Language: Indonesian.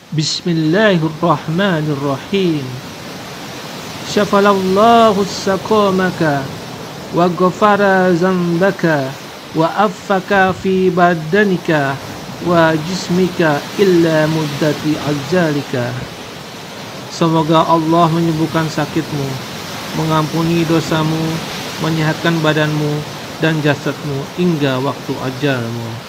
Bismillahirrahmanirrahim. Syafalallahu sakomaka wa ghafara zambaka wa affaka fi badanika wa jismika illa muddati ajalika. Semoga Allah menyembuhkan sakitmu, mengampuni dosamu, menyehatkan badanmu dan jasadmu hingga waktu ajalmu.